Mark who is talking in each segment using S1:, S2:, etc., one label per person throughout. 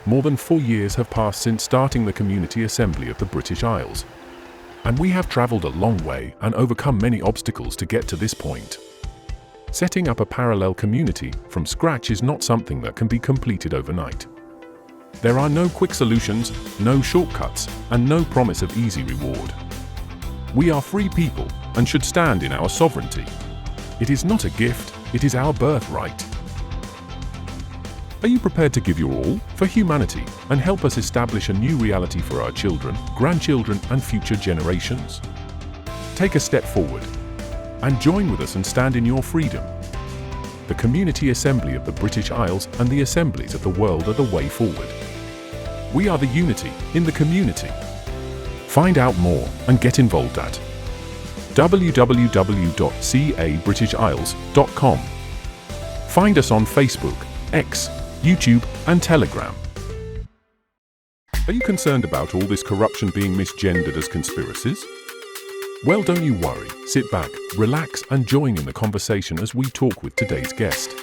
S1: More than 4 years have passed since starting the Community Assembly of the British Isles. And we have travelled a long way and overcome many obstacles to get to this point. Setting up a parallel community from scratch is not something that can be completed overnight. There are no quick solutions, no shortcuts, and no promise of easy reward. We are free people and should stand in our sovereignty. It is not a gift, it is our birthright. Are you prepared to give your all for humanity and help us establish a new reality for our children, grandchildren, and future generations? Take a step forward and join with us and stand in your freedom. The Community Assembly of the British Isles and the assemblies of the world are the way forward. We are the unity in the community. Find out more and get involved at www.cabritishisles.com. Find us on Facebook, X, YouTube, and Telegram. Are you concerned about all this corruption being misgendered as conspiracies? Well, don't you worry. Sit back, relax, and join in the conversation as we talk with today's guest.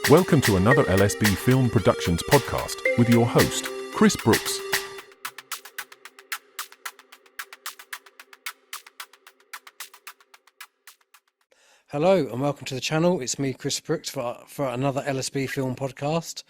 S1: Welcome to another LSB Film Productions podcast with your host, Chris Brooks.
S2: Hello and welcome to the channel. It's me, Chris Brooks, for another LSB Film podcast.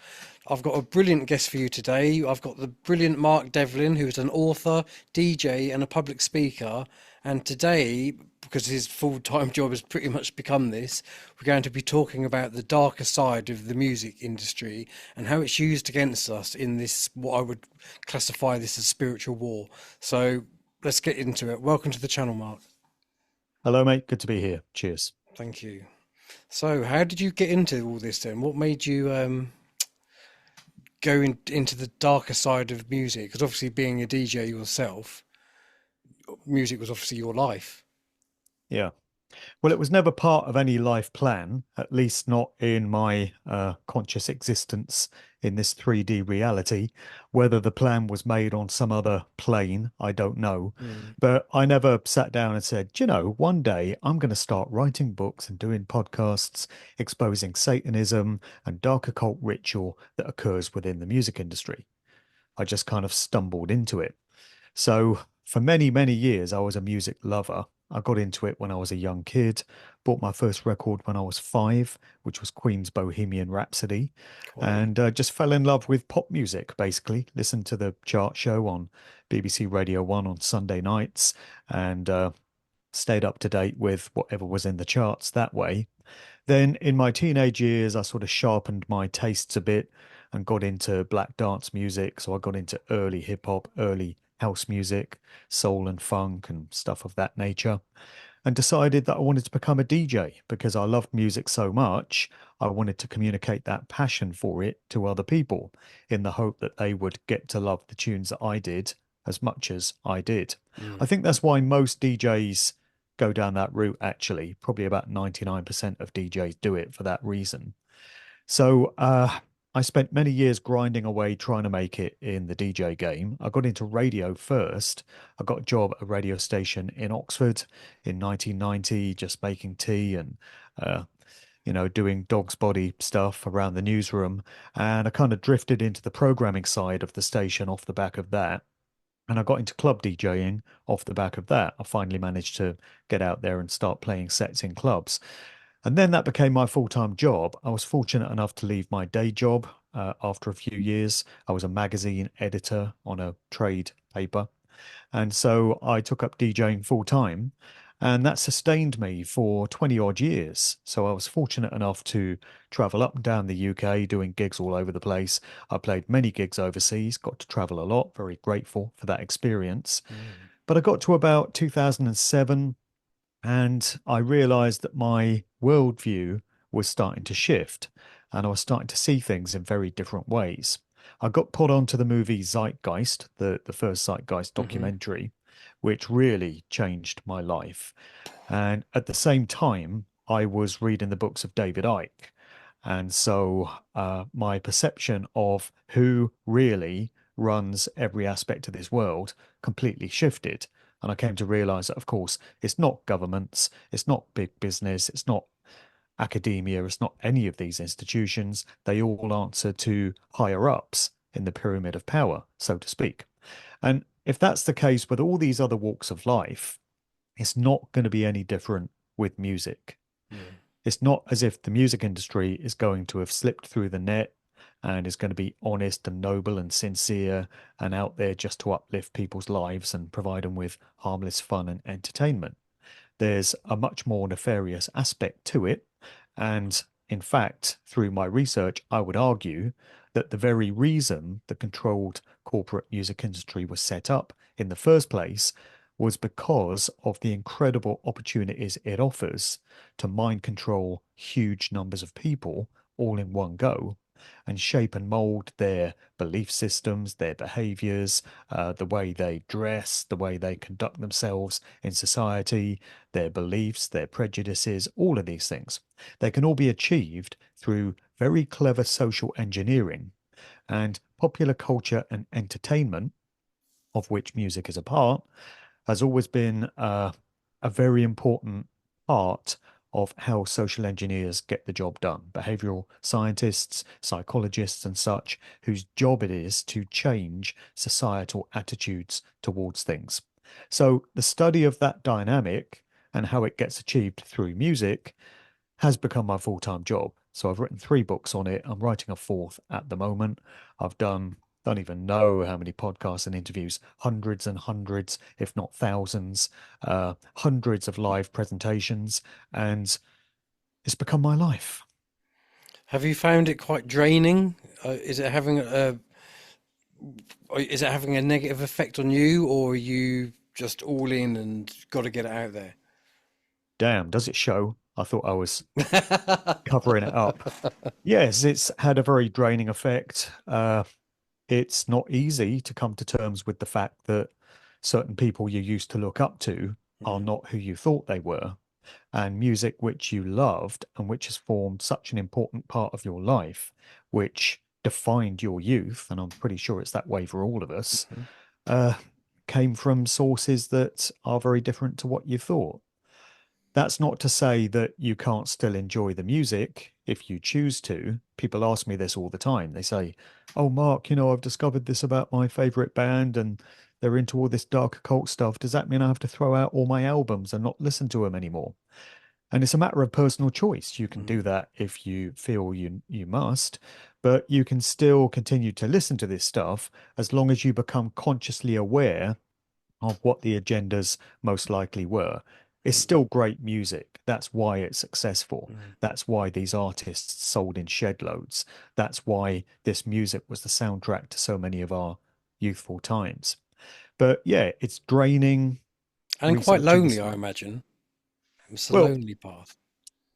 S2: I've got a brilliant guest for you today. I've got the brilliant Mark Devlin, who's an author, DJ and a public speaker. And today, because his full-time job has pretty much become this, we're going to be talking about the darker side of the music industry and how it's used against us in this, what I would classify this as spiritual war. So let's get into it. Welcome to the channel, Mark.
S3: Hello, mate. Good to be here. Cheers.
S2: Thank you. So how did you get into all this then? What made you go into the darker side of music? Because obviously being a DJ yourself, music was obviously your life.
S3: Yeah. Well, it was never part of any life plan, at least not in my conscious existence in this 3D reality. Whether the plan was made on some other plane, I don't know. But I never sat down and said, you know, one day I'm going to start writing books and doing podcasts exposing Satanism and dark occult ritual that occurs within the music industry. I just kind of stumbled into it. So for many, many years, I was a music lover. I got into it when I was a young kid, bought my first record when I was 5, which was Queen's Bohemian Rhapsody, and just fell in love with pop music, basically. Listened to the chart show on BBC Radio 1 on Sunday nights and stayed up to date with whatever was in the charts that way. Then in my teenage years, I sort of sharpened my tastes a bit and got into black dance music. So I got into early hip hop, early house music, soul and funk and stuff of that nature, and decided that I wanted to become a DJ because I loved music so much. I wanted to communicate that passion for it to other people in the hope that they would get to love the tunes that I did as much as I did. I think that's why most DJs go down that route, actually. Probably about 99% of DJs do it for that reason. So I spent many years grinding away trying to make it in the DJ game. I got into radio first. I got a job at a radio station in Oxford in 1990, just making tea and, doing dog's body stuff around the newsroom. And I kind of drifted into the programming side of the station off the back of that. And I got into club DJing off the back of that. I finally managed to get out there and start playing sets in clubs. And then that became my full-time job. I was fortunate enough to leave my day job after a few years. I was a magazine editor on a trade paper. And so I took up DJing full-time. And that sustained me for 20 odd years. So I was fortunate enough to travel up and down the UK doing gigs all over the place. I played many gigs overseas, got to travel a lot, very grateful for that experience. But I got to about 2007 and I realized that my worldview was starting to shift and I was starting to see things in very different ways. I got put onto the movie Zeitgeist, the first Zeitgeist documentary, which really changed my life. And at the same time, I was reading the books of David Icke. And so my perception of who really runs every aspect of this world completely shifted. And I came to realize that, of course, it's not governments, it's not big business, it's not academia, it's not any of these institutions. They all answer to higher ups in the pyramid of power, so to speak. And if that's the case with all these other walks of life, it's not going to be any different with music.
S2: Mm.
S3: It's not as if the music industry is going to have slipped through the net and is going to be honest and noble and sincere and out there just to uplift people's lives and provide them with harmless fun and entertainment. There's a much more nefarious aspect to it. And in fact, through my research, I would argue that the very reason the controlled corporate music industry was set up in the first place was because of the incredible opportunities it offers to mind control huge numbers of people all in one go and shape and mold their belief systems, their behaviors, the way they dress, the way they conduct themselves in society, their beliefs, their prejudices, all of these things. They can all be achieved through very clever social engineering, and popular culture and entertainment, of which music is a part, has always been a very important part of how social engineers get the job done. Behavioral scientists, psychologists, and such, whose job it is to change societal attitudes towards things. So the study of that dynamic and how it gets achieved through music has become my full-time job. So I've written 3 books on it. I'm writing a 4th at the moment. I've done, don't even know how many podcasts and interviews, hundreds and hundreds, if not thousands, hundreds of live presentations, and it's become my life.
S2: Have you found it quite draining? Is it having a negative effect on you, or are you just all in and got to get it out there?
S3: Damn, does it show? I thought I was covering it up. Yes, it's had a very draining effect. It's not easy to come to terms with the fact that certain people you used to look up to are
S2: Mm,
S3: not who you thought they were. And music which you loved and which has formed such an important part of your life, which defined your youth, and I'm pretty sure it's that way for all of us,
S2: mhm.
S3: uh, came from sources that are very different to what you thought. That's not to say that you can't still enjoy the music if you choose to. People ask me this all the time. They say, "Oh, Mark, I've discovered this about my favorite band and they're into all this dark occult stuff. Does that mean I have to throw out all my albums and not listen to them anymore?" And it's a matter of personal choice. You can
S2: Mm,
S3: do that if you feel you must, but you can still continue to listen to this stuff as long as you become consciously aware of what the agendas most likely were. It's
S2: mm,
S3: still great music. That's why it's successful.
S2: mm.
S3: That's why these artists sold in shed loads. That's why this music was the soundtrack to so many of our youthful times. But yeah, it's draining
S2: And quite
S3: researching
S2: lonely,
S3: this.
S2: I imagine. It's a
S3: Well,
S2: lonely path.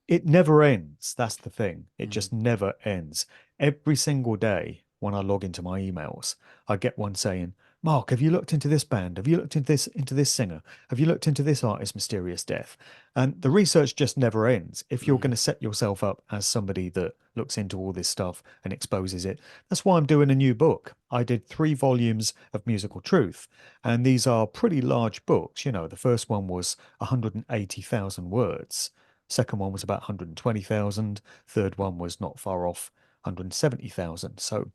S3: it never ends. That's the thing. It
S2: Mm,
S3: just never ends. Every single day when I log into my emails, I get one saying, "Mark, have you looked into this band? Have you looked into this singer? Have you looked into this artist's mysterious death?" And the research just never ends. If you're going
S2: mm.
S3: to set yourself up as somebody that looks into all this stuff and exposes it, that's why I'm doing a new book. I did 3 volumes of musical truth, and these are pretty large books. The first one was 180,000 words. Second one was about 120,000. Third one was not far off 170,000. So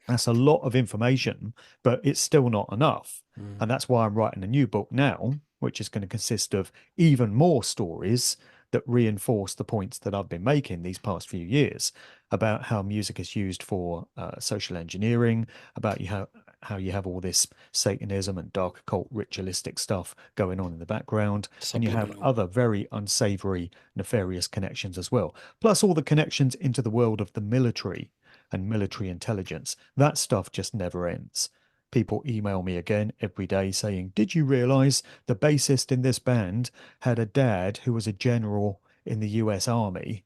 S3: that's a lot of information, but it's still not enough.
S2: Mm.
S3: And that's why I'm writing a new book now, which is going to consist of even more stories that reinforce the points that I've been making these past few years about how music is used for social engineering, about how you have all this Satanism and dark occult ritualistic stuff going on in the background, and you have
S2: Subliminal.
S3: other very unsavory, nefarious connections as well. Plus all the connections into the world of the military and military intelligence. That stuff just never ends. People email me again every day saying, "Did you realize the bassist in this band had a dad who was a general in the US Army,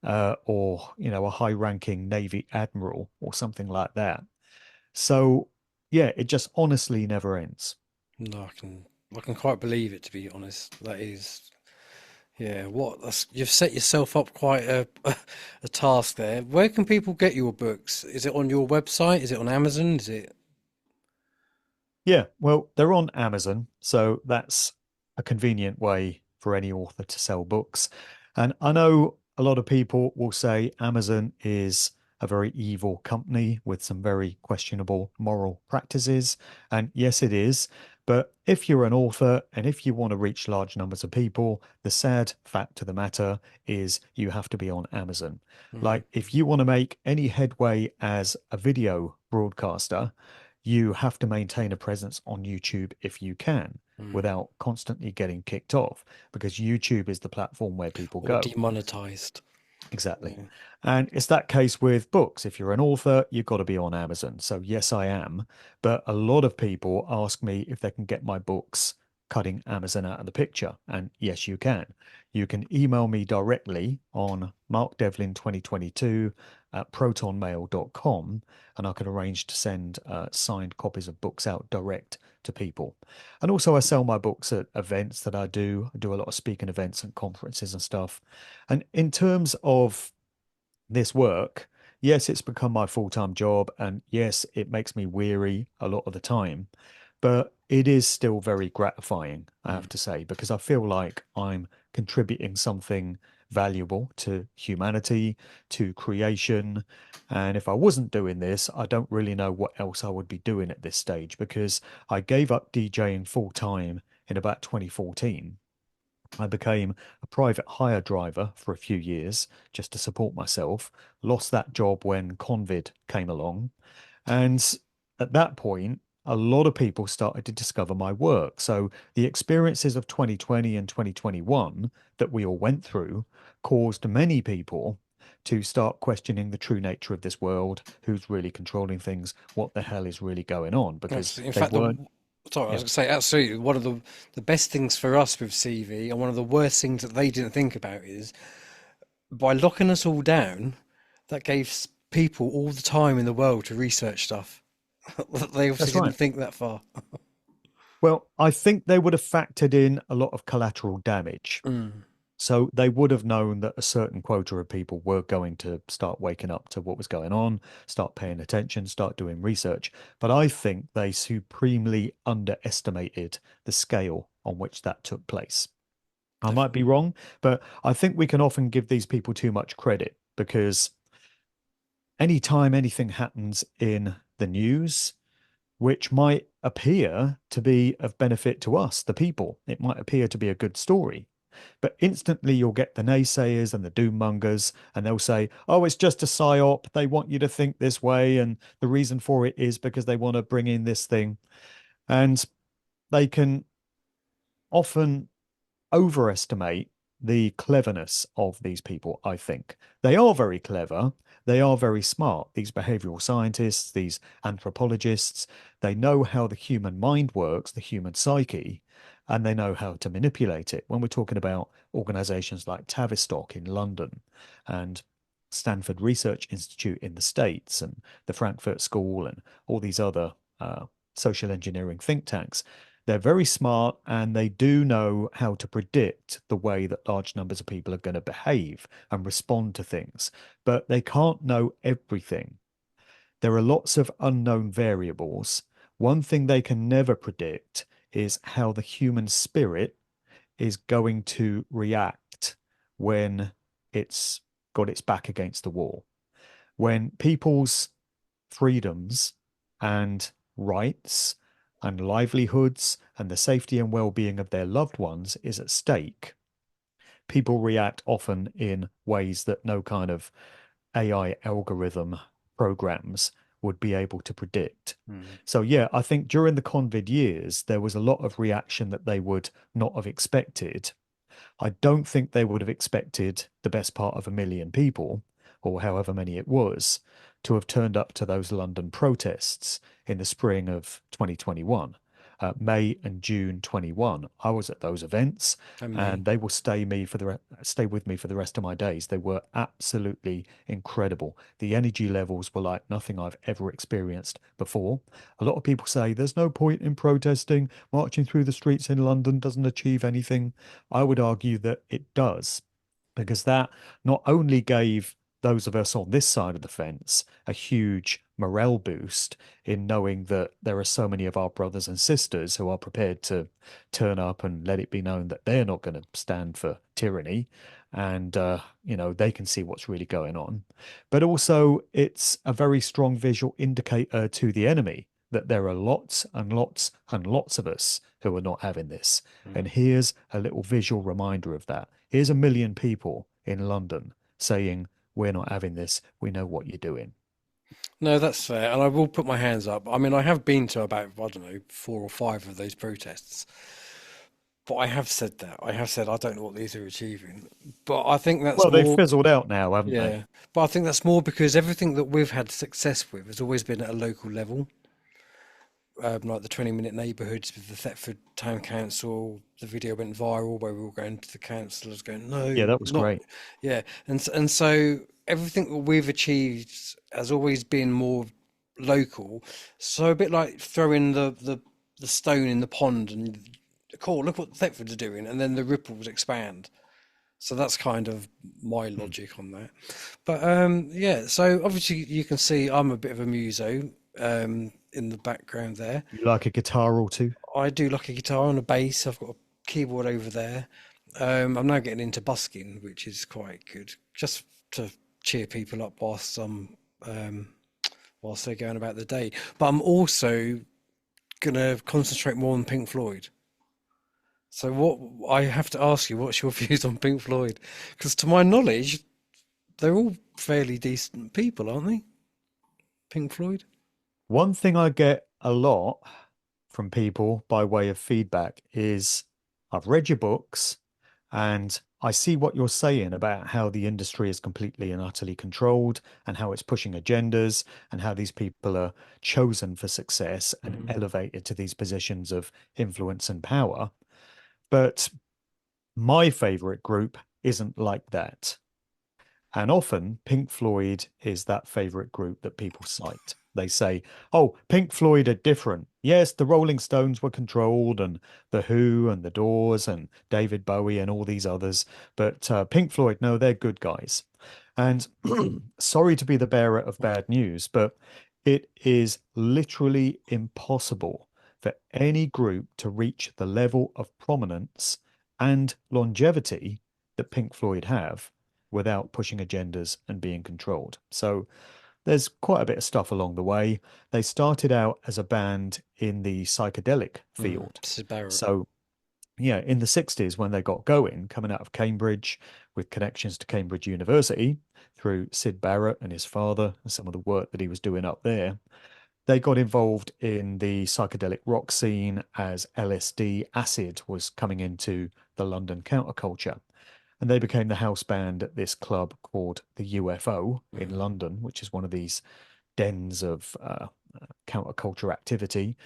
S3: or, a high ranking Navy admiral or something like that?" So, yeah, it just honestly never ends.
S2: No, I can quite believe it, to be honest. That is, yeah. You've set yourself up quite a task there. Where can people get your books? Is it on your website? Is it on Amazon? Is it?
S3: Yeah, well, they're on Amazon, so that's a convenient way for any author to sell books. And I know a lot of people will say Amazon is a very evil company with some very questionable moral practices. And yes, it is. But if you're an author and if you want to reach large numbers of people, the sad fact of the matter is you have to be on Amazon.
S2: Mm,
S3: Like, if you want to make any headway as a video broadcaster, you have to maintain a presence on YouTube if you can
S2: mm.
S3: without constantly getting kicked off, because YouTube is the platform where people
S2: Or
S3: go.
S2: demonetized.
S3: Exactly.
S2: Yeah,
S3: And it's that case with books. If you're an author, you've got to be on Amazon. So, yes, I am. But a lot of people ask me if they can get my books cutting Amazon out of the picture. And yes, you can. You can email me directly on markdevlin2022 at protonmail.com, and I can arrange to send signed copies of books out direct to people. And also, I sell my books at events that I do. I do a lot of speaking events and conferences and stuff. And in terms of this work, yes, it's become my full-time job, and yes, it makes me weary a lot of the time, but it is still very gratifying, I have
S2: mm,
S3: to say, because I feel like I'm contributing something valuable to humanity, to creation. And if I wasn't doing this, I don't really know what else I would be doing at this stage, because I gave up DJing full time in about 2014. I became a private hire driver for a few years just to support myself. Lost that job when COVID came along. And at that point, a lot of people started to discover my work. So the experiences of 2020 and 2021 that we all went through caused many people to start questioning the true nature of this world, who's really controlling things, what the hell is really going on, because
S2: absolutely. In
S3: they
S2: fact,
S3: weren't,
S2: sorry, I was
S3: yeah,
S2: going to say absolutely. One of the best things for us with CV, and one of the worst things that they didn't think about is by locking us all down, that gave people all the time in the world to research stuff. They obviously
S3: that's
S2: didn't
S3: right.
S2: think that far.
S3: Well, I think they would have factored in a lot of collateral damage.
S2: Mm,
S3: So they would have known that a certain quota of people were going to start waking up to what was going on, start paying attention, start doing research. But I think they supremely underestimated the scale on which that took place. I might be
S2: definitely.
S3: wrong, but I think we can often give these people too much credit, because anytime anything happens in the news, which might appear to be of benefit to us, the people, it might appear to be a good story. But instantly you'll get the naysayers and the doom mongers, and they'll say, oh, it's just a psyop. They want you to think this way. And the reason for it is because they want to bring in this thing. And they can often overestimate the cleverness of these people, I think. They are very clever. They are very smart. These behavioral scientists, these anthropologists, they know how the human mind works, the human psyche, and they know how to manipulate it. When we're talking about organizations like Tavistock in London and Stanford Research Institute in the States and the Frankfurt School and all these other social engineering think tanks, they're very smart, and they do know how to predict the way that large numbers of people are going to behave and respond to things, but they can't know everything. There are lots of unknown variables. One thing they can never predict is how the human spirit is going to react when it's got its back against the wall. When people's freedoms and rights and livelihoods and the safety and well-being of their loved ones is at stake, people react often in ways that no kind of AI algorithm programs would be able to predict.
S2: Mm,
S3: So yeah, I think during the COVID years, there was a lot of reaction that they would not have expected. I don't think they would have expected the best part of 1 million people, or however many it was, to have turned up to those London protests in the spring of 2021. May and June 21. I was at those events,
S2: and me.
S3: and they will stay with me for the rest of my days. They were absolutely incredible. The energy levels were like nothing I've ever experienced before. A lot of people say there's no point in protesting. Marching through the streets in London doesn't achieve anything. I would argue that it does, because that not only gave those of us on this side of the fence a huge morale boost in knowing that there are so many of our brothers and sisters who are prepared to turn up and let it be known that they're not going to stand for tyranny. and they can see what's really going on. But also, it's a very strong visual indicator to the enemy that there are lots and lots and lots of us who are not having this. And here's a little visual reminder of that. Here's 1 million people in London saying, we're not having this. We know what you're doing.
S2: No, that's fair, and I will put my hands up. I mean, I have been to about, I don't know, 4 or 5 of those protests, but I have said that. I have said I don't know what these are achieving, but I think that's
S3: Well, they've
S2: more,
S3: fizzled out now, haven't they?
S2: yeah, but I think that's more because everything that we've had success with has always been at a local level. Like the 20-minute neighbourhoods with the Thetford Town Council. The video went viral where we were going to the councillors going,
S3: Yeah,
S2: no,
S3: that was
S2: not,
S3: great.
S2: yeah. And so everything that we've achieved has always been more local. So a bit like throwing the stone in the pond and cool, look what Thetford's doing, and then the ripples expand. So that's kind of my
S3: Hmm.
S2: logic on that. But yeah, so obviously you can see I'm a bit of a muso in the background there.
S3: You like a guitar or two?
S2: I do like a guitar and a bass. I've got a keyboard over there. I'm now getting into busking, which is quite good, just to cheer people up um, whilst they're going about the day. But I'm also gonna concentrate more on Pink Floyd. So what I have to ask you, what's your views on Pink Floyd? Because to my knowledge, they're all fairly decent people, aren't they? Pink Floyd.
S3: One thing I get a lot from people by way of feedback is I've read your books and I see what you're saying about how the industry is completely and utterly controlled and how it's pushing agendas and how these people are chosen for success and
S2: Mhm.
S3: elevated to these positions of influence and power. But my favorite group isn't like that. And often Pink Floyd is that favorite group that people cite. They say, oh, Pink Floyd are different. Yes, the Rolling Stones were controlled, and The Who, and The Doors, and David Bowie, and all these others. But Pink Floyd, no, they're good guys. And sorry to be the bearer of bad news, but it is literally impossible for any group to reach the level of prominence and longevity that Pink Floyd have without pushing agendas and being controlled. So there's quite a bit of stuff along the way. They started out as a band in the psychedelic field.
S2: Sid Barrett.
S3: So, yeah, in the 60s, when they got going, coming out of Cambridge with connections to Cambridge University through Sid Barrett and his father and some of the work that he was doing up there, they got involved in the psychedelic rock scene as LSD acid was coming into the London counterculture. And they became the house band at this club called the UFO in
S2: Mhm.
S3: London, which is one of these dens of counterculture activity.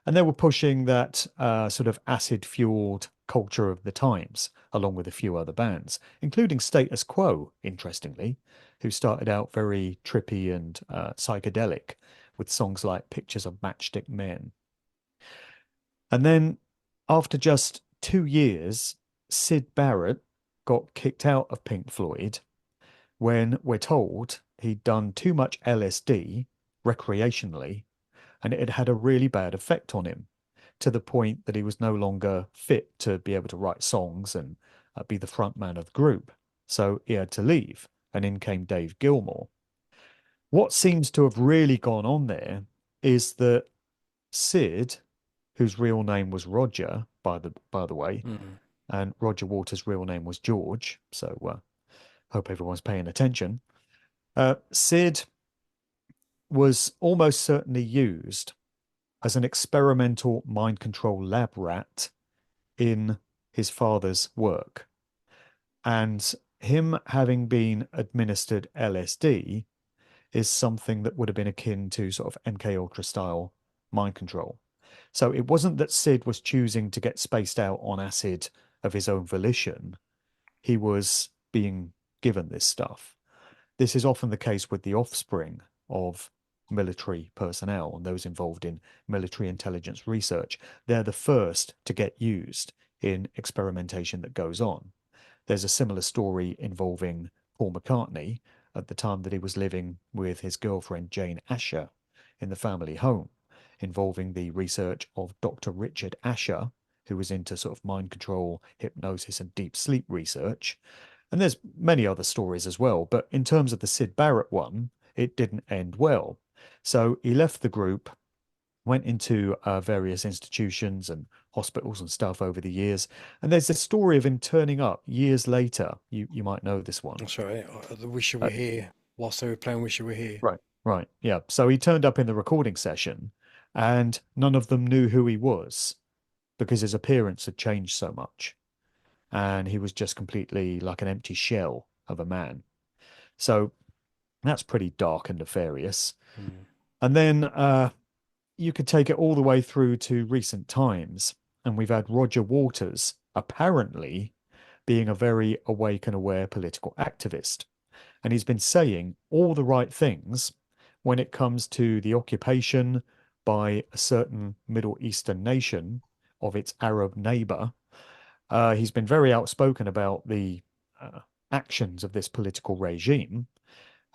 S3: And they were pushing that sort of acid fueled culture of the times, along with a few other bands, including Status Quo, interestingly, who started out very trippy and psychedelic with songs like Pictures of Matchstick Men. And then after just 2 years, Sid Barrett got kicked out of Pink Floyd when we're told he'd done too much LSD recreationally and it had had a really bad effect on him to the point that he was no longer fit to be able to write songs and be the front man of the group. So he had to leave, and in came Dave Gilmour. What seems to have really gone on there is that Sid, whose real name was Roger, by the way,
S2: Mhm.
S3: and Roger Waters' real name was George. So hope everyone's paying attention. Sid was almost certainly used as an experimental mind control lab rat in his father's work. And him having been administered LSD is something that would have been akin to sort of MK Ultra style mind control. So it wasn't that Sid was choosing to get spaced out on acid of his own volition. He was being given this stuff. This is often the case with the offspring of military personnel and those involved in military intelligence research. They're the first to get used in experimentation that goes on. There's a similar story involving Paul McCartney at the time that he was living with his girlfriend Jane Asher in the family home, involving the research of Dr. Richard Asher, who was into sort of mind control, hypnosis, and deep sleep research. And there's many other stories as well. But in terms of the Sid Barrett one, it didn't end well. So he left the group, went into various institutions and hospitals and stuff over the years. And there's a story of him turning up years later. You might know this one.
S2: That's right. The Wish You Were
S3: Uh,
S2: Here, whilst they were playing Wish You Were Here.
S3: right, right. Yeah. So he turned up in the recording session and none of them knew who he was because his appearance had changed so much. And he was just completely like an empty shell of a man. So that's pretty dark and nefarious.
S2: Mm.
S3: And then you could take it all the way through to recent times. And we've had Roger Waters apparently being a very awake and aware political activist. And he's been saying all the right things when it comes to the occupation by a certain Middle Eastern nation of its Arab neighbor. He's been very outspoken about the actions of this political regime.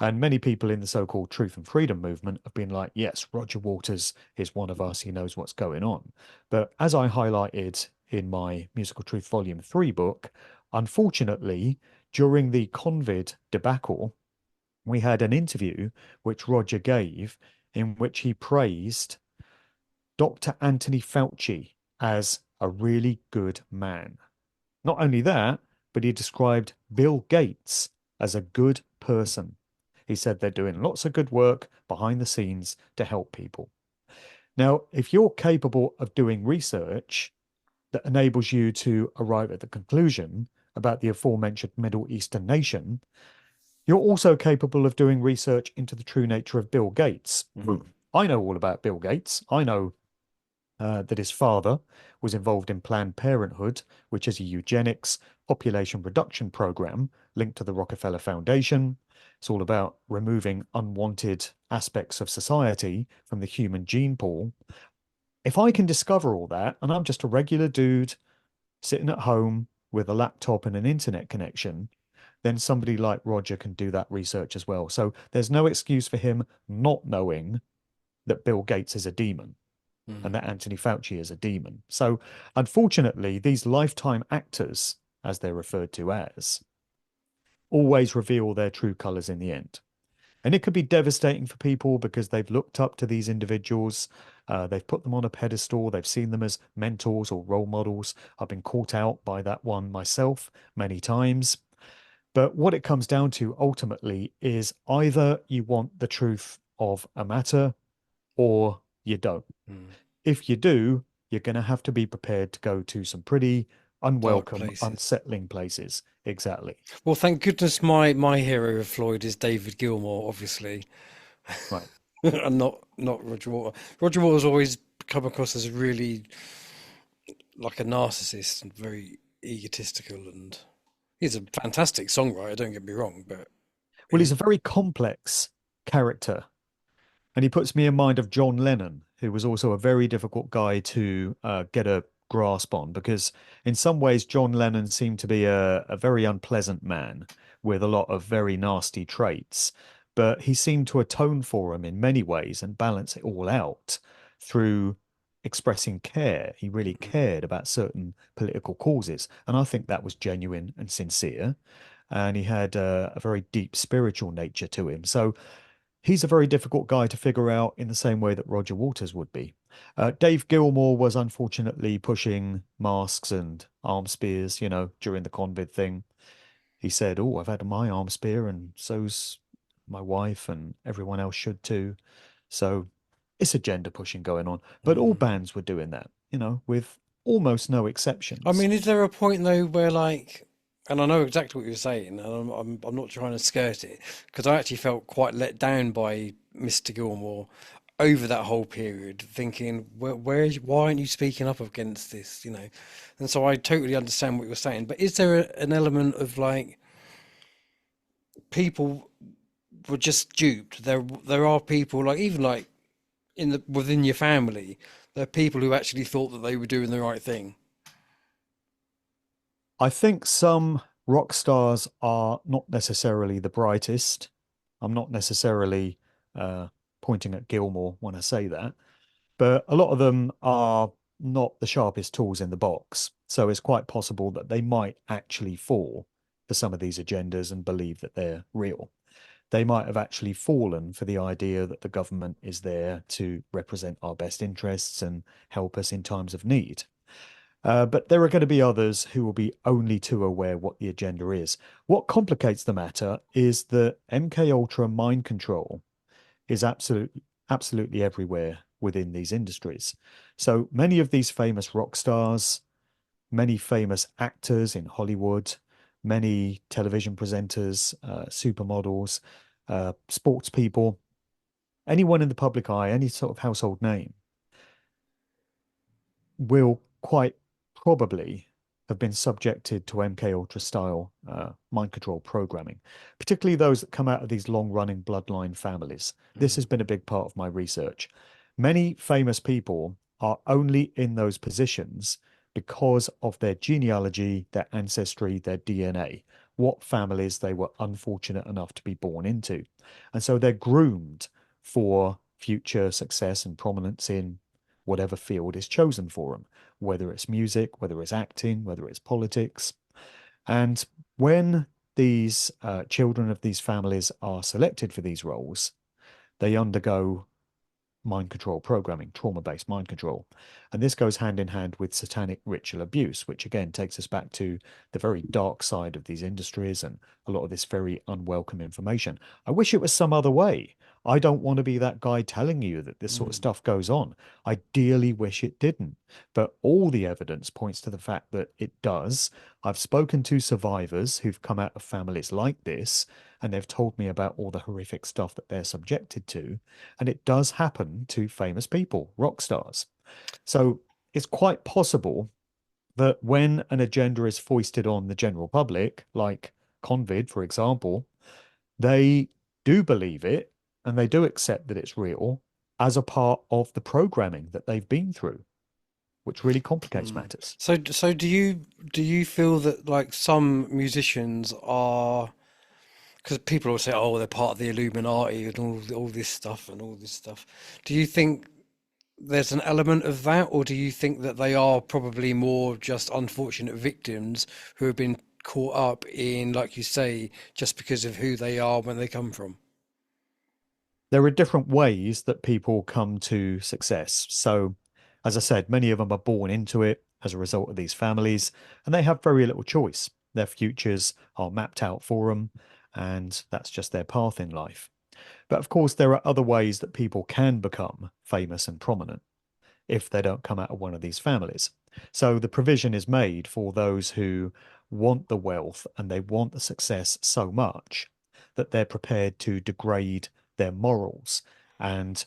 S3: And many people in the so-called truth and freedom movement have been like, yes, Roger Waters is one of us. He knows what's going on. But as I highlighted in my Musical Truth Volume 3 book, unfortunately, during the COVID debacle, we had an interview which Roger gave in which he praised Dr. Anthony Fauci as a really good man. Not only that, but he described Bill Gates as a good person. He said they're doing lots of good work behind the scenes to help people. Now, if you're capable of doing research that enables you to arrive at the conclusion about the aforementioned Middle Eastern nation, you're also capable of doing research into the true nature of Bill Gates. Mm-hmm. I know all about Bill Gates. I know that his father was involved in Planned Parenthood, which is a eugenics population reduction program linked to the Rockefeller Foundation. It's all about removing unwanted aspects of society from the human gene pool. If I can discover all that, and I'm just a regular dude sitting at home with a laptop and an internet connection, then somebody like Roger can do that research as well. So there's no excuse for him not knowing that Bill Gates is a demon and that Anthony Fauci is a demon. So unfortunately, these lifetime actors, as they're referred to as, always reveal their true colors in the end. And it could be devastating for people because they've looked up to these individuals. They've put them on a pedestal. They've seen them as mentors or role models. I've been caught out by that one myself many times. But what it comes down to ultimately is either you want the truth of a matter or you don't. If you do, you're going to have to be prepared to go to some pretty unwelcome, unsettling places. Exactly.
S2: Well, thank goodness my hero of Floyd is David Gilmour, obviously.
S3: Right.
S2: And not Roger Waters. Roger Waters always come across as really like a narcissist and very egotistical, and he's a fantastic songwriter, don't get me wrong, but
S3: well, he's a very complex character. And he puts me in mind of John Lennon, who was also a very difficult guy to get a grasp on, because in some ways, John Lennon seemed to be a very unpleasant man with a lot of very nasty traits. But he seemed to atone for him in many ways and balance it all out through expressing care. He really cared about certain political causes. And I think that was genuine and sincere. And he had a very deep spiritual nature to him. So he's a very difficult guy to figure out in the same way that Roger Waters would be. Dave Gilmour was unfortunately pushing masks and arm spears, during the COVID thing. He said, "Oh, I've had my arm spear and so's my wife and everyone else should too." So it's a gender pushing going on. But all bands were doing that, with almost no exceptions.
S2: I mean, is there a point though where and I know exactly what you're saying, and I'm not trying to skirt it, because I actually felt quite let down by Mr. Gilmour over that whole period, thinking, why aren't you speaking up against this, And so I totally understand what you're saying, but is there an element of people were just duped? There are people even within your family, there are people who actually thought that they were doing the right thing.
S3: I think some rock stars are not necessarily the brightest. I'm not necessarily pointing at Gilmour when I say that, but a lot of them are not the sharpest tools in the box. So it's quite possible that they might actually fall for some of these agendas and believe that they're real. They might have actually fallen for the idea that the government is there to represent our best interests and help us in times of need. But there are going to be others who will be only too aware what the agenda is. What complicates the matter is that MK Ultra mind control is absolutely everywhere within these industries. So many of these famous rock stars, many famous actors in Hollywood, many television presenters, supermodels, sports people, anyone in the public eye, any sort of household name, will quite probably have been subjected to MK Ultra style mind control programming, particularly those that come out of these long running bloodline families. This has been a big part of my research. Many famous people are only in those positions because of their genealogy, their ancestry, their DNA, what families they were unfortunate enough to be born into. And so they're groomed for future success and prominence in whatever field is chosen for them, whether it's music, whether it's acting, whether it's politics. And when these children of these families are selected for these roles, they undergo mind control programming, trauma based mind control. And this goes hand in hand with satanic ritual abuse, which again takes us back to the very dark side of these industries and a lot of this very unwelcome information. I wish it was some other way. I don't want to be that guy telling you that this sort of stuff goes on. I dearly wish it didn't. But all the evidence points to the fact that it does. I've spoken to survivors who've come out of families like this, and they've told me about all the horrific stuff that they're subjected to. And it does happen to famous people, rock stars. So it's quite possible that when an agenda is foisted on the general public, like Convid, for example, they do believe it and they do accept that it's real as a part of the programming that they've been through, which really complicates matters.
S2: So do you feel that like some musicians are, because people will say, oh, they're part of the Illuminati and all this stuff and all this stuff. Do you think there's an element of that, or do you think that they are probably more just unfortunate victims who have been caught up in, like you say, just because of who they are when they come from?
S3: There are different ways that people come to success. So, as I said, many of them are born into it as a result of these families, and they have very little choice. Their futures are mapped out for them, and that's just their path in life. But of course, there are other ways that people can become famous and prominent if they don't come out of one of these families. So the provision is made for those who want the wealth and they want the success so much that they're prepared to degrade their morals and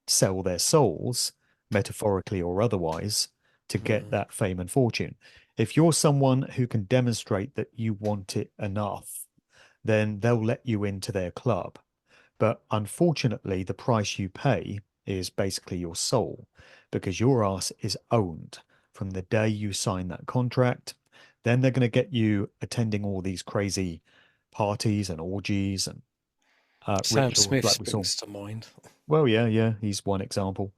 S3: sell their souls, metaphorically or otherwise, to get that fame and fortune. If you're someone who can demonstrate that you want it enough, then they'll let you into their club. But unfortunately, the price you pay is basically your soul because your ass is owned from the day you sign that contract. Then they're going to get you attending all these crazy parties and orgies and
S2: Sam
S3: rituals
S2: Smith
S3: like we saw.
S2: springs to mind.
S3: Well, yeah, he's one example.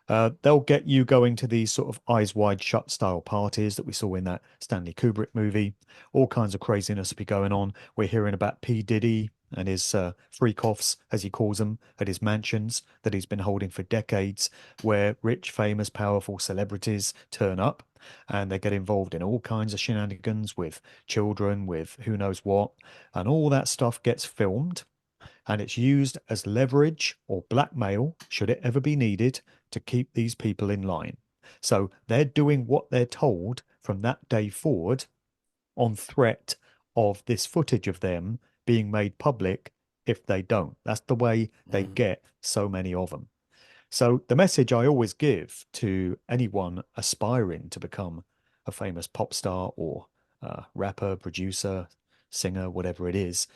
S3: They'll get you going to these sort of eyes wide shut style parties that we saw in that Stanley Kubrick movie. All kinds of craziness will be going on. We're hearing about P. Diddy and his freak-offs, as he calls them, at his mansions that he's been holding for decades, where rich, famous, powerful celebrities turn up and they get involved in all kinds of shenanigans with children, with who knows what, and all that stuff gets filmed and it's used as leverage or blackmail, should it ever be needed, to keep these people in line. So they're doing what they're told from that day forward on threat of this footage of them being made public if they don't. That's the way they get so many of them. So the message I always give to anyone aspiring to become a famous pop star or rapper, producer, singer, whatever is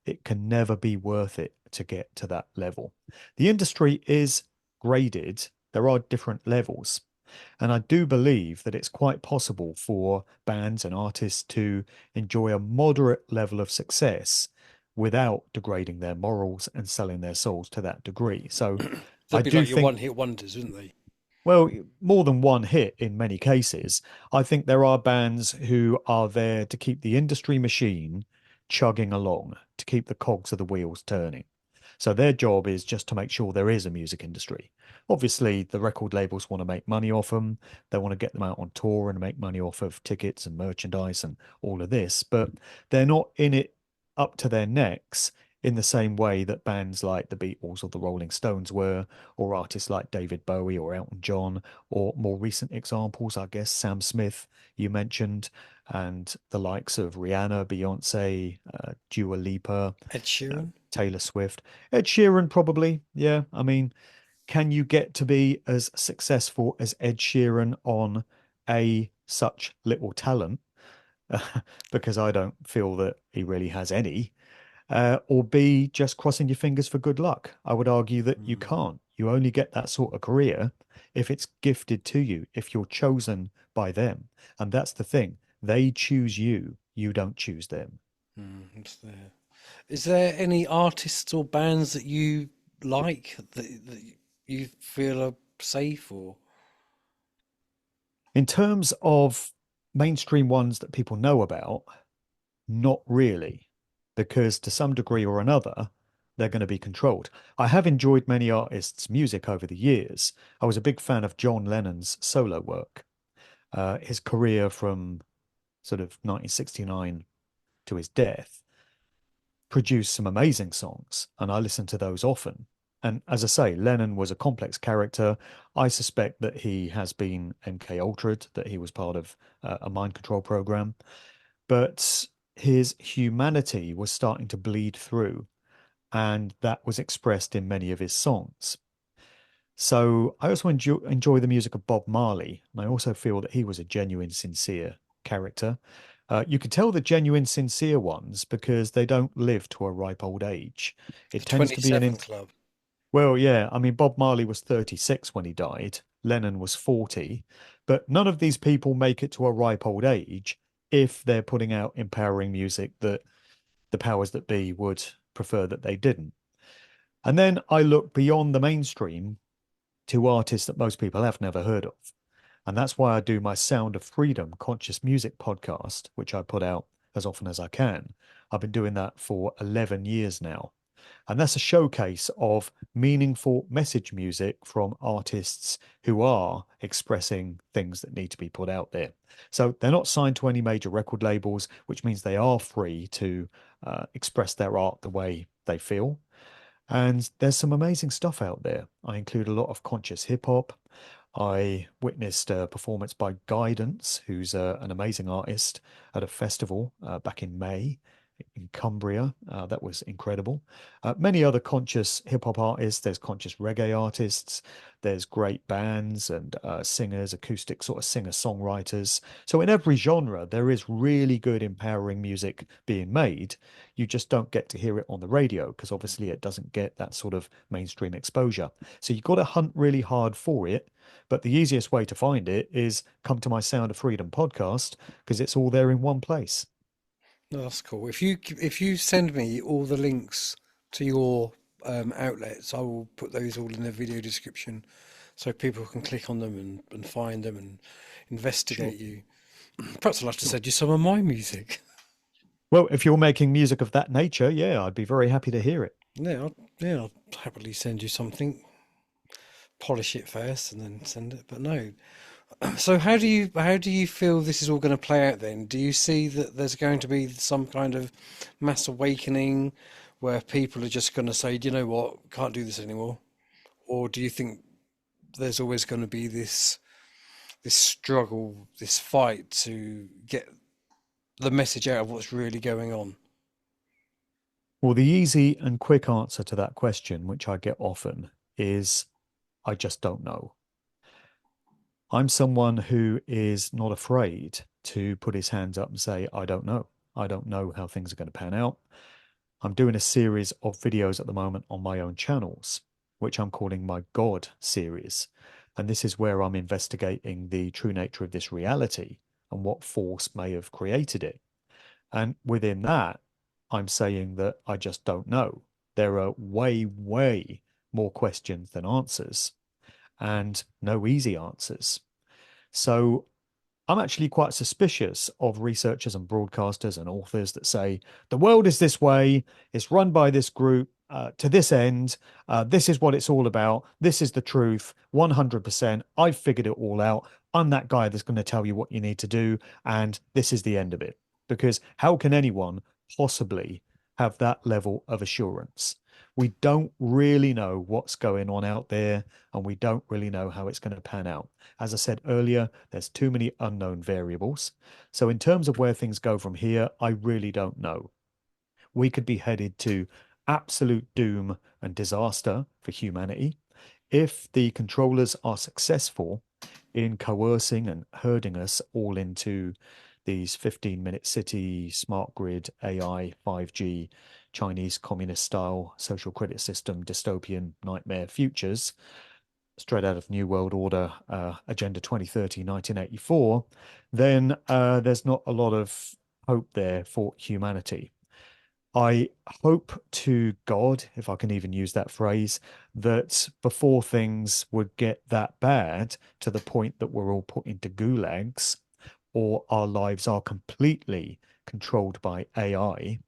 S3: it can never be worth it to get to that level. The industry is graded. There are different levels. And I do believe that it's quite possible for bands and artists to enjoy a moderate level of success without degrading their morals and selling their souls to that degree. So I
S2: They'd be
S3: do
S2: like your
S3: think,
S2: one-hit wonders, wouldn't they?
S3: Well, more than one hit in many cases. I think there are bands who are there to keep the industry machine chugging along, to keep the cogs of the wheels turning. So their job is just to make sure there is a music industry. Obviously, the record labels want to make money off them. They want to get them out on tour and make money off of tickets and merchandise and all of this, but they're not in it up to their necks in the same way that bands like the Beatles or the Rolling Stones were, or artists like David Bowie or Elton John, or more recent examples, I guess Sam Smith, you mentioned, and the likes of Rihanna, Beyonce, Dua Lipa,
S2: Ed Sheeran?
S3: Taylor Swift, Ed Sheeran, probably. Yeah. I mean, can you get to be as successful as Ed Sheeran on a such little talent? Because I don't feel that he really has any. Or B, just crossing your fingers for good luck. I would argue that you
S2: Mm,
S3: can't. You only get that sort of career if it's gifted to you, if you're chosen by them. And that's the thing. They choose you, you don't choose them.
S2: it's there. Is there any artists or bands that you like that you feel are safe or
S3: In terms of mainstream ones that people know about, not really, because to some degree or another, they're going to be controlled. I have enjoyed many artists' music over the years. I was a big fan of John Lennon's solo work. His career from sort of 1969 to his death produced some amazing songs, and I listen to those often. And as I say, Lennon was a complex character. I suspect that he has been MK Ultra'd, that he was part of a mind control program, but his humanity was starting to bleed through, and that was expressed in many of his songs. So I also enjoy the music of Bob Marley, and I also feel that he was a genuine, sincere character. You could tell the genuine, sincere ones because they don't live to a ripe old age.
S2: the
S3: It tends to be an
S2: 27 Club?
S3: well, yeah. I mean, Bob Marley was 36 when he died. Lennon was 40, but none of these people make it to a ripe old age if they're putting out empowering music that the powers that be would prefer that they didn't. And then I look beyond the mainstream to artists that most people have never heard of. And that's why I do my Sound of Freedom conscious music podcast, which I put out as often as I can. I've been doing that for 11 years now. And that's a showcase of meaningful message music from artists who are expressing things that need to be put out there. So they're not signed to any major record labels, which means they are free to express their art the way they feel. And there's some amazing stuff out there. I include a lot of conscious hip hop. I witnessed a performance by Guidance, who's an amazing artist, at a festival back in May in Cumbria. That was incredible. Many other conscious hip hop artists. There's conscious reggae artists. There's great bands and singers, acoustic sort of singer-songwriters. So in every genre, there is really good, empowering music being made. You just don't get to hear it on the radio because obviously it doesn't get that sort of mainstream exposure. So you've got to hunt really hard for it. But the easiest way to find it is come to my Sound of Freedom podcast because it's all there in one place.
S2: No, that's cool. If you send me all the links to your outlets, I will put those all in the video description so people can click on them and find them and
S3: Sure,
S2: investigate you. Perhaps I'll have to
S3: sure.
S2: send you some of my music.
S3: Well, if you're making music of that nature, yeah, I'd be very happy to hear it.
S2: Yeah, I'll happily send you something. Polish it first and then send it. But no. So how do you feel this is all going to play out then? Do you see that there's going to be some kind of mass awakening where people are just going to say, "Do you know what, can't do this anymore? Or do you think there's always going to be this struggle, this fight to get the message out of what's really going on?
S3: Well, the easy and quick answer to that question, which I get often, is I just don't know. I'm someone who is not afraid to put his hands up and say, I don't know. I don't know how things are going to pan out. I'm doing a series of videos at the moment on my own channels, which I'm calling my God series. And this is where I'm investigating the true nature of this reality and what force may have created it. And within that, I'm saying that I just don't know. There are way, way more questions than answers. and no easy answers. So I'm actually quite suspicious of researchers and broadcasters and authors that say the world is this way, it's run by this group to this end, this is what it's all about, this is the truth, 100%. I've figured it all out. I'm that guy that's going to tell you what you need to do, and this is the end of it. Because how can anyone possibly have that level of assurance? We don't really know what's going on out there, and we don't really know how it's going to pan out. As I said earlier, there's too many unknown variables. So in terms of where things go from here, I really don't know. We could be headed to absolute doom and disaster for humanity if the controllers are successful in coercing and herding us all into these 15-minute city, smart grid, AI, 5G, Chinese communist style social credit system, dystopian nightmare futures, straight out of New World Order, Agenda 2030, 1984, then there's not a lot of hope there for humanity. I hope to God, if I can even use that phrase, that before things would get that bad to the point that we're all put into gulags or our lives are completely controlled by AI,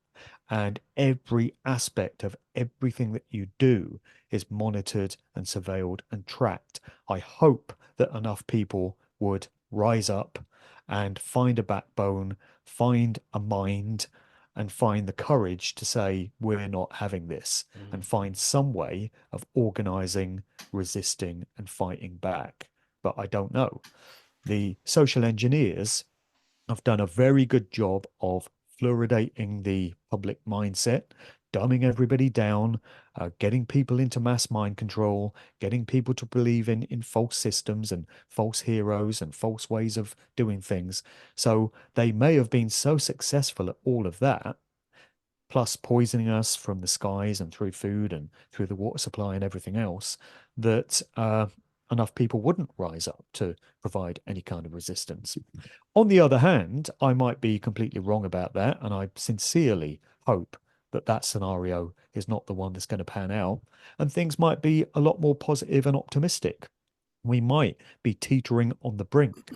S3: and every aspect of everything that you do is monitored and surveilled and tracked. I hope that enough people would rise up and find a backbone, find a mind, and find the courage to say, we're not having this, and find some way of organizing, resisting, and fighting back. But I don't know. The social engineers have done a very good job of fluoridating the public mindset, dumbing everybody down, getting people into mass mind control, getting people to believe in false systems and false heroes and false ways of doing things. So they may have been so successful at all of that, plus poisoning us from the skies and through food and through the water supply and everything else, that enough people wouldn't rise up to provide any kind of resistance. On the other hand, I might be completely wrong about that, and I sincerely hope that that scenario is not the one that's going to pan out, and things might be a lot more positive and optimistic. We might be teetering on the brink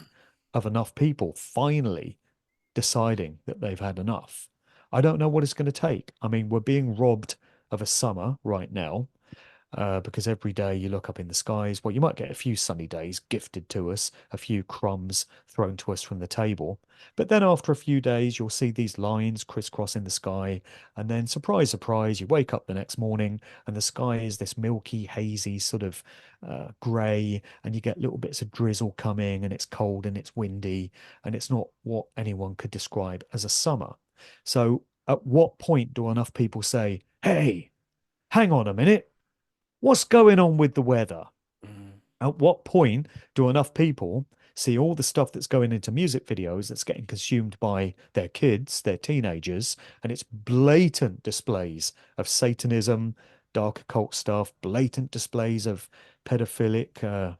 S3: of enough people finally deciding that they've had enough. I don't know what it's going to take. I mean, we're being robbed of a summer right now, because every day you look up in the skies, well, you might get a few sunny days gifted to us, a few crumbs thrown to us from the table. But then after a few days, you'll see these lines crisscross in the sky. And then, surprise, surprise, you wake up the next morning and the sky is this milky, hazy sort of grey, and you get little bits of drizzle coming, and it's cold and it's windy, and it's not what anyone could describe as a summer. So, at what point do enough people say, hey, hang on a minute? What's going on with the weather? At what point do enough people see all the stuff that's going into music videos that's getting consumed by their kids, their teenagers, and it's blatant displays of Satanism, dark occult stuff, blatant displays of pedophilic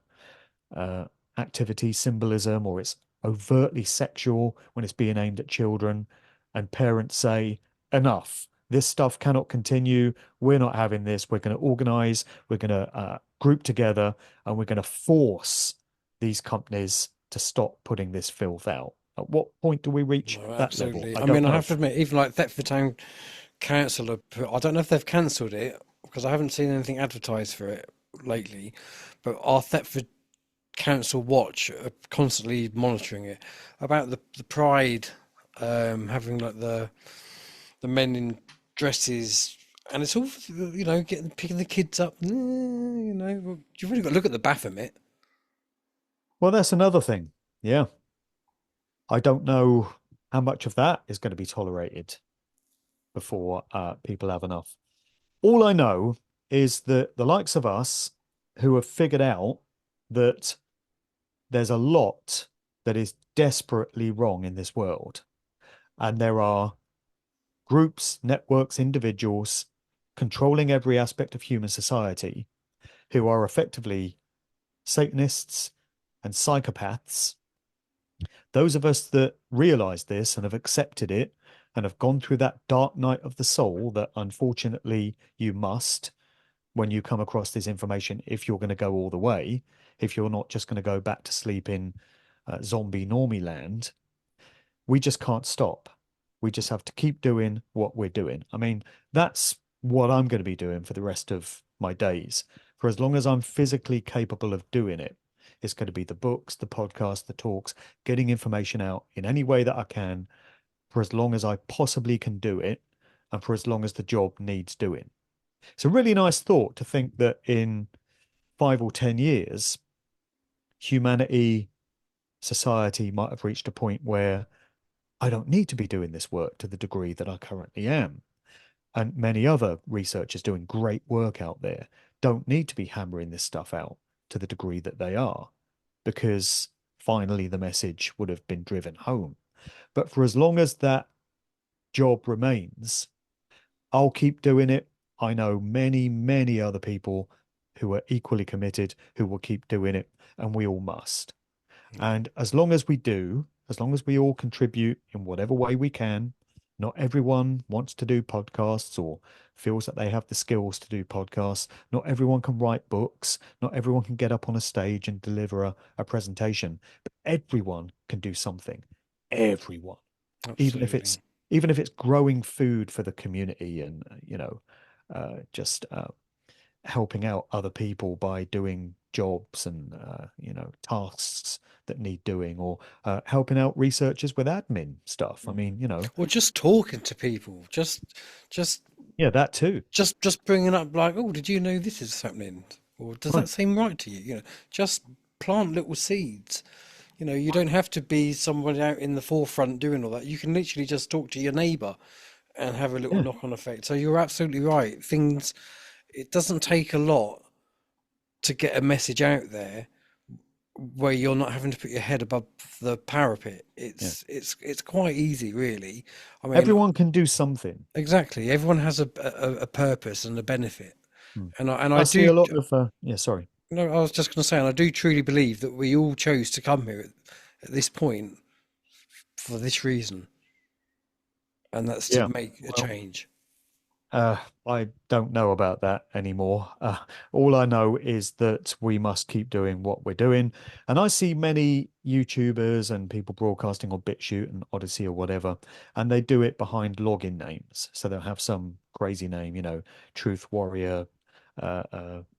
S3: activity, symbolism, or it's overtly sexual when it's being aimed at children, and parents say, enough. This stuff cannot continue. We're not having this. We're going to organize, we're going to group together, and we're going to force these companies to stop putting this filth out. At what point do we reach
S2: Well,
S3: that level?
S2: absolutely.
S3: I
S2: I
S3: don't
S2: mean, I
S3: know.
S2: have to admit, even like Thetford Town Council, I don't know if they've cancelled it because I haven't seen anything advertised for it lately. But our Thetford Council Watch are constantly monitoring it about the Pride, having like the men in dresses, and it's all getting picking the kids up. You've really got to look at the Baphomet.
S3: Well, that's another thing. Yeah. I don't know how much of that is going to be tolerated before people have enough. All I know is that the likes of us who have figured out that there's a lot that is desperately wrong in this world, and there are groups, networks, individuals controlling every aspect of human society who are effectively Satanists and psychopaths. Those of us that realize this and have accepted it and have gone through that dark night of the soul that unfortunately you must when you come across this information, if you're going to go all the way, if you're not just going to go back to sleep in zombie normie land, we just can't stop. We just have to keep doing what we're doing. I mean, that's what I'm going to be doing for the rest of my days. For as long as I'm physically capable of doing it, it's going to be the books, the podcasts, the talks, getting information out in any way that I can for as long as I possibly can do it and for as long as the job needs doing. It's a really nice thought to think that in 5 or 10 years, humanity, society might have reached a point where I don't need to be doing this work to the degree that I currently am. And many other researchers doing great work out there don't need to be hammering this stuff out to the degree that they are, because finally the message would have been driven home. But for as long as that job remains, I'll keep doing it. I know many, many other people who are equally committed who will keep doing it, and we all must. And as long as we do, as long as we all contribute in whatever way we can, not everyone wants to do podcasts or feels that they have the skills to do podcasts. Not everyone can write books. Not everyone can get up on a stage and deliver a presentation, but everyone can do something. Everyone, even if it's
S2: Absolutely.
S3: even if it's growing food for the community and just helping out other people by doing jobs and tasks that need doing, or helping out researchers with admin stuff. I mean,
S2: Or just talking to people, just
S3: yeah, that too.
S2: just bringing up like, oh, did you know this is happening? Or does that
S3: Right.
S2: seem right to you? Just plant little seeds. You don't have to be somebody out in the forefront doing all that. You can literally just talk to your neighbour and have a little
S3: Yeah.
S2: knock-on effect. So you're absolutely right. It doesn't take a lot to get a message out there where you're not having to put your head above the parapet.
S3: Yeah.
S2: It's quite easy, really. I mean,
S3: Everyone can do something.
S2: exactly. Everyone has a purpose and a benefit,
S3: Hmm.
S2: and I
S3: I see
S2: do.
S3: a lot of yeah, sorry.
S2: No, I was just going to say, and I do truly believe that we all chose to come here at this point for this reason, and that's to
S3: Yeah.
S2: make a
S3: Well,
S2: change.
S3: Uh, I don't know about that anymore. All I know is that we must keep doing what we're doing. And I see many YouTubers and people broadcasting on BitChute and Odyssey or whatever, and they do it behind login names. So they'll have some crazy name, Truth Warrior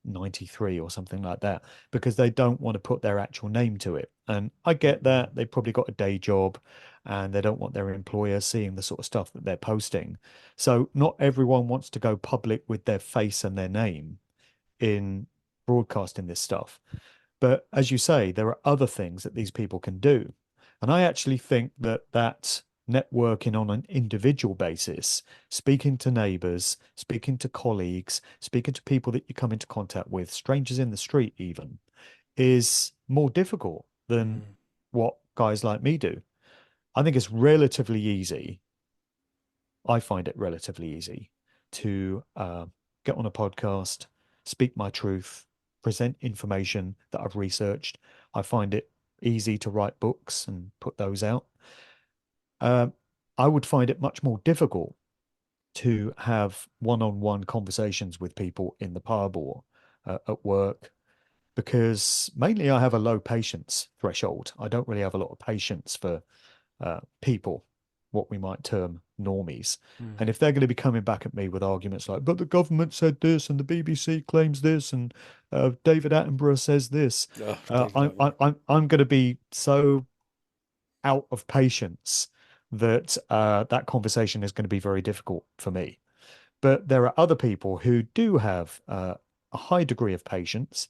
S3: 93 or something like that, because they don't want to put their actual name to it. And I get that. They've probably got a day job and they don't want their employer seeing the sort of stuff that they're posting. So not everyone wants to go public with their face and their name in broadcasting this stuff. But as you say, there are other things that these people can do. And I actually think that networking on an individual basis, speaking to neighbors, speaking to colleagues, speaking to people that you come into contact with, strangers in the street even, is more difficult than
S2: Mm.
S3: what guys like me do. I think it's relatively easy. I find it relatively easy to get on a podcast, speak my truth, present information that I've researched. I find it easy to write books and put those out. Um, I would find it much more difficult to have one-on-one conversations with people in the pub or at work, because mainly I have a low patience threshold. I don't really have a lot of patience for people, what we might term normies. And
S2: Mm.
S3: if they're going to be coming back at me with arguments like, but the government said this and the BBC claims this and David Attenborough says this,
S2: Oh, David Attenborough.
S3: I'm going to be so out of patience that that conversation is going to be very difficult for me. But there are other people who do have a high degree of patience,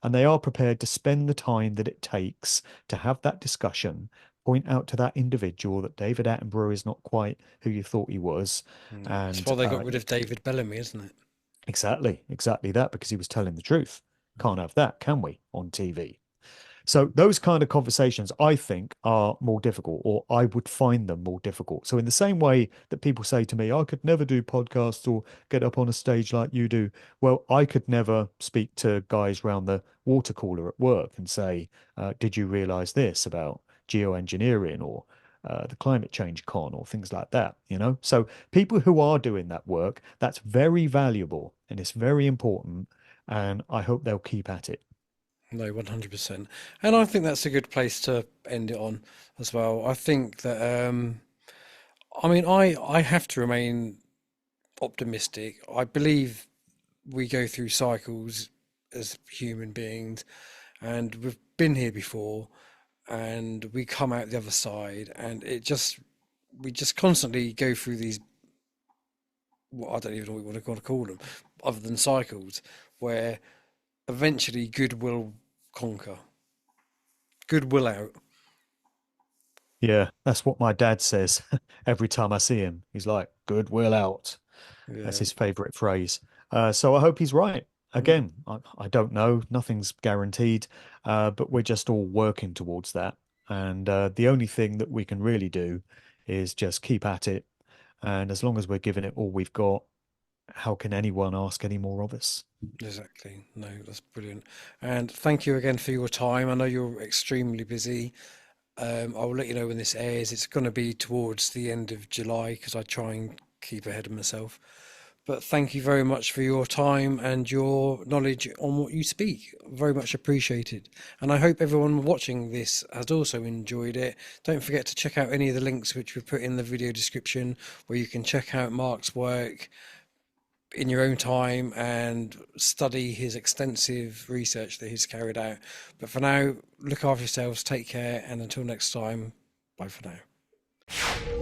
S3: and they are prepared to spend the time that it takes to have that discussion, point out to that individual that David Attenborough is not quite who you thought he was.
S2: That's
S3: And
S2: why they got rid of David Bellamy, isn't it?
S3: exactly that, because he was telling the truth. Can't have that, can we, on TV? So those kind of conversations, I think, are more difficult, or I would find them more difficult. So in the same way that people say to me, I could never do podcasts or get up on a stage like you do. Well, I could never speak to guys round the water cooler at work and say, did you realize this about geoengineering or the climate change con or things like that? So people who are doing that work, that's very valuable and it's very important. And I hope they'll keep at it.
S2: No, 100%. And I think that's a good place to end it on as well. I think that, I mean, I have to remain optimistic. I believe we go through cycles as human beings, and we've been here before, and we come out the other side, and we just constantly go through these, well, I don't even know what we want to call them, other than cycles, where eventually good will conquer. Good will out.
S3: Yeah, that's what my dad says every time I see him. He's like, "Goodwill out." That's
S2: Yeah.
S3: his favorite phrase. So I hope he's right.
S2: Mm,
S3: Again, I don't know. Nothing's guaranteed, but we're just all working towards that. And the only thing that we can really do is just keep at it. And as long as we're giving it all we've got, how can anyone ask any more of us?
S2: exactly. No, that's brilliant. And thank you again for your time. I know you're extremely busy. I will let you know when this airs. It's going to be towards the end of July because I try and keep ahead of myself. But thank you very much for your time and your knowledge on what you speak. Very much appreciated. And I hope everyone watching this has also enjoyed it. Don't forget to check out any of the links which we put in the video description where you can check out Mark's work in your own time and study his extensive research that he's carried out. But for now, look after yourselves, take care, and until next time, bye for now.